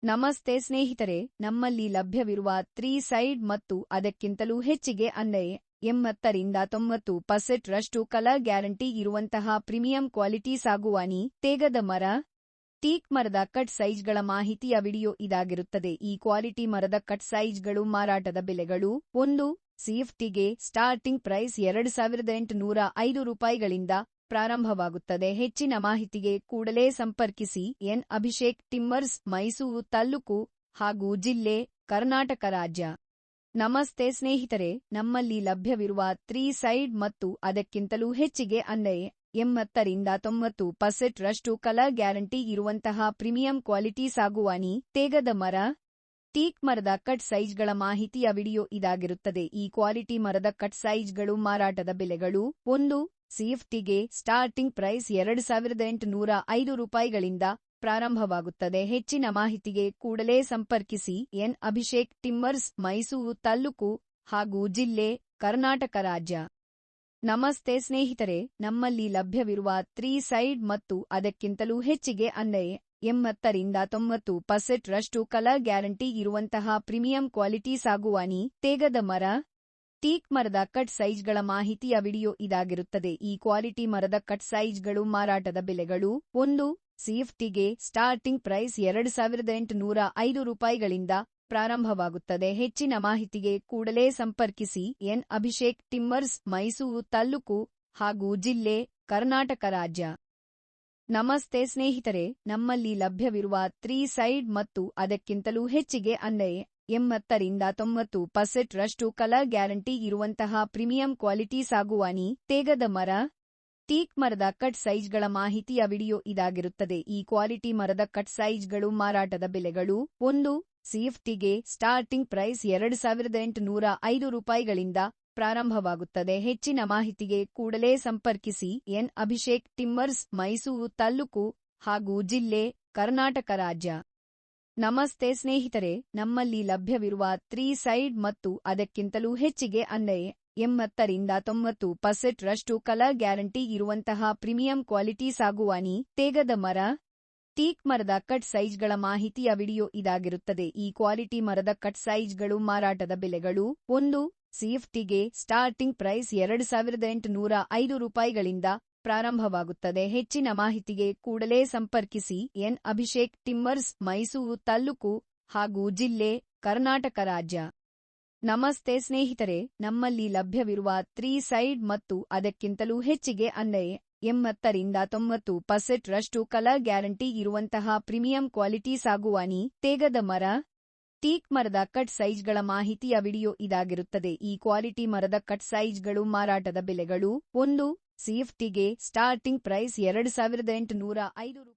ನಮಸ್ತೆ ಸ್ನೇಹಿತರೆ, ನಮ್ಮಲ್ಲಿ ಲಭ್ಯವಿರುವ 3 ಸೈಡ್ ಮತ್ತು ಅದಕ್ಕಿಂತಲೂ ಹೆಚ್ಚಿಗೆ ಅಂದರೆ 80-90% ರಷ್ಟು ಕಲರ್ ಗ್ಯಾರಂಟಿ ಇರುವಂತಹ ಪ್ರೀಮಿಯಂ ಕ್ವಾಲಿಟಿ ಸಾಗುವಾನಿ, ತೇಗದ ಮರ, ಟೀಕ್ ಮರದ ಕಟ್ ಸೈಜ್ಗಳ ಮಾಹಿತಿಯ ವಿಡಿಯೋ ಇದಾಗಿರುತ್ತದೆ. ಈ ಕ್ವಾಲಿಟಿ ಮರದ ಕಟ್ ಸೈಜ್ಗಳು ಮಾರಾಟದ ಬೆಲೆಗಳು: 1 ಸಿಎಫ್ಟಿಗೆ ಸ್ಟಾರ್ಟಿಂಗ್ ಪ್ರೈಸ್ ₹2,805ಗಳಿಂದ ಪ್ರಾರಂಭವಾಗುತ್ತದೆ. ಹೆಚ್ಚಿನ ಮಾಹಿತಿಗೆ ಕೂಡಲೇ ಸಂಪರ್ಕಿಸಿ. ಎನ್. ಅಭಿಷೇಕ್ ಟಿಂಬರ್ಸ್, ಮೈಸೂರು ತಾಲ್ಲೂಕು ಹಾಗೂ ಜಿಲ್ಲೆ, ಕರ್ನಾಟಕ ರಾಜ್ಯ. ನಮಸ್ತೆ ಸ್ನೇಹಿತರೆ, ನಮ್ಮಲ್ಲಿ ಲಭ್ಯವಿರುವ 3 ಸೈಡ್ ಮತ್ತು ಅದಕ್ಕಿಂತಲೂ ಹೆಚ್ಚಿಗೆ ಅಂದರೆ 80-90% ರಷ್ಟು ಕಲರ್ ಗ್ಯಾರಂಟಿ ಇರುವಂತಹ ಪ್ರೀಮಿಯಂ ಕ್ವಾಲಿಟಿ ಸಾಗುವಾನಿ, ತೇಗದ ಮರ, ಟೀಕ್ ಮರದ ಕಟ್ ಸೈಜ್ಗಳ ಮಾಹಿತಿಯ ವಿಡಿಯೋ ಇದಾಗಿರುತ್ತದೆ. ಈ ಕ್ವಾಲಿಟಿ ಮರದ ಕಟ್ ಸೈಜ್ಗಳು ಮಾರಾಟದ ಬೆಲೆಗಳು: 1 ಸಿಎಫ್ಟಿಗೆ ಸ್ಟಾರ್ಟಿಂಗ್ ಪ್ರೈಸ್ ₹2,805ಗಳಿಂದ ಪ್ರಾರಂಭವಾಗುತ್ತದೆ. ಹೆಚ್ಚಿನ ಮಾಹಿತಿಗೆ ಕೂಡಲೇ ಸಂಪರ್ಕಿಸಿ. ಎನ್. ಅಭಿಷೇಕ್ ಟಿಂಬರ್ಸ್, ಮೈಸೂರು ತಾಲ್ಲೂಕು ಹಾಗೂ ಜಿಲ್ಲೆ, ಕರ್ನಾಟಕ ರಾಜ್ಯ. ನಮಸ್ತೆ ಸ್ನೇಹಿತರೆ, ನಮ್ಮಲ್ಲಿ ಲಭ್ಯವಿರುವ 3 ಸೈಡ್ ಮತ್ತು ಅದಕ್ಕಿಂತಲೂ ಹೆಚ್ಚಿಗೆ ಅಂದರೆ 80-90% ರಷ್ಟು ಕಲರ್ ಗ್ಯಾರಂಟಿ ಇರುವಂತಹ ಪ್ರೀಮಿಯಂ ಕ್ವಾಲಿಟಿ ಸಾಗುವಾನಿ, ತೇಗದ ಮರ, ಟೀಕ್ ಮರದ ಕಟ್ ಸೈಜ್ಗಳ ಮಾಹಿತಿಯ ವಿಡಿಯೋ ಇದಾಗಿರುತ್ತದೆ. ಈ ಕ್ವಾಲಿಟಿ ಮರದ ಕಟ್ ಸೈಜ್ಗಳು ಮಾರಾಟದ ಬೆಲೆಗಳು: 1 ಸಿಎಫ್ಟಿಗೆ ಸ್ಟಾರ್ಟಿಂಗ್ ಪ್ರೈಸ್ ₹2,805ಗಳಿಂದ ಪ್ರಾರಂಭವಾಗುತ್ತದೆ. ಹೆಚ್ಚಿನ ಮಾಹಿತಿಗೆ ಕೂಡಲೇ ಸಂಪರ್ಕಿಸಿ. ಎನ್. ಅಭಿಷೇಕ್ ಟಿಂಬರ್ಸ್, ಮೈಸೂರು ತಾಲ್ಲೂಕು ಹಾಗೂ ಜಿಲ್ಲೆ, ಕರ್ನಾಟಕ ರಾಜ್ಯ. ನಮಸ್ತೆ ಸ್ನೇಹಿತರೆ, ನಮ್ಮಲ್ಲಿ ಲಭ್ಯವಿರುವ 3 ಸೈಡ್ ಮತ್ತು ಅದಕ್ಕಿಂತಲೂ ಹೆಚ್ಚಿಗೆ ಅಂದರೆ 80-90% ರಷ್ಟು ಕಲರ್ ಗ್ಯಾರಂಟಿ ಇರುವಂತಹ ಪ್ರೀಮಿಯಂ ಕ್ವಾಲಿಟಿ ಸಾಗುವಾನಿ, ತೇಗದ ಮರ, ಟೀಕ್ ಮರದ ಕಟ್ ಸೈಜ್ಗಳ ಮಾಹಿತಿಯ ವಿಡಿಯೋ ಇದಾಗಿರುತ್ತದೆ. ಈ ಕ್ವಾಲಿಟಿ ಮರದ ಕಟ್ ಸೈಜ್ಗಳು ಮಾರಾಟದ ಬೆಲೆಗಳು: 1 ಸಿಎಫ್ಟಿಗೆ ಸ್ಟಾರ್ಟಿಂಗ್ ಪ್ರೈಸ್ ₹2,805ಗಳಿಂದ ಪ್ರಾರಂಭವಾಗುತ್ತದೆ. ಹೆಚ್ಚಿನ ಮಾಹಿತಿಗೆ ಕೂಡಲೇ ಸಂಪರ್ಕಿಸಿ. ಎನ್. ಅಭಿಷೇಕ್ ಟಿಂಬರ್ಸ್, ಮೈಸೂರು ತಾಲ್ಲೂಕು ಹಾಗೂ ಜಿಲ್ಲೆ, ಕರ್ನಾಟಕ ರಾಜ್ಯ. ನಮಸ್ತೆ ಸ್ನೇಹಿತರೆ, ನಮ್ಮಲ್ಲಿ ಲಭ್ಯವಿರುವ 3 ಸೈಡ್ ಮತ್ತು ಅದಕ್ಕಿಂತಲೂ ಹೆಚ್ಚಿಗೆ ಅಂದರೆ 80-90% ರಷ್ಟು ಕಲರ್ ಗ್ಯಾರಂಟಿ ಇರುವಂತಹ ಪ್ರೀಮಿಯಂ ಕ್ವಾಲಿಟಿ ಸಾಗುವಾನಿ, ತೇಗದ ಮರ, ಟೀಕ್ ಮರದ ಕಟ್ ಸೈಜ್ಗಳ ಮಾಹಿತಿಯ ವಿಡಿಯೋ ಇದಾಗಿರುತ್ತದೆ. ಈ ಕ್ವಾಲಿಟಿ ಮರದ ಕಟ್ ಸೈಜ್ಗಳು ಮಾರಾಟದ ಬೆಲೆಗಳು: 1 ಸಿಎಫ್ಟಿಗೆ ಸ್ಟಾರ್ಟಿಂಗ್ ಪ್ರೈಸ್ ₹2,805ಗಳಿಂದ ಪ್ರಾರಂಭವಾಗುತ್ತದೆ. ಹೆಚ್ಚಿನ ಮಾಹಿತಿಗೆ ಕೂಡಲೇ ಸಂಪರ್ಕಿಸಿ. ಎನ್. ಅಭಿಷೇಕ್ ಟಿಂಬರ್ಸ್, ಮೈಸೂರು ತಾಲ್ಲೂಕು ಹಾಗೂ ಜಿಲ್ಲೆ, ಕರ್ನಾಟಕ ರಾಜ್ಯ. ನಮಸ್ತೆ ಸ್ನೇಹಿತರೆ, ನಮ್ಮಲ್ಲಿ ಲಭ್ಯವಿರುವ 3 ಸೈಡ್ ಮತ್ತು ಅದಕ್ಕಿಂತಲೂ ಹೆಚ್ಚಿಗೆ ಅಂದರೆ 80-90% ರಷ್ಟು ಕಲರ್ ಗ್ಯಾರಂಟಿ ಇರುವಂತಹ ಪ್ರೀಮಿಯಂ ಕ್ವಾಲಿಟಿ ಸಾಗುವಾನಿ, ತೇಗದ ಮರ, ಟೀಕ್ ಮರದ ಕಟ್ ಸೈಜ್ಗಳ ಮಾಹಿತಿಯ ವಿಡಿಯೋ ಇದಾಗಿರುತ್ತದೆ. ಈ ಕ್ವಾಲಿಟಿ ಮರದ ಕಟ್ ಸೈಜ್ಗಳು ಮಾರಾಟದ ಬೆಲೆಗಳು: 1 ಸಿಎಫ್ಟಿಗೆ ಸ್ಟಾರ್ಟಿಂಗ್ ಪ್ರೈಸ್ ₹2,805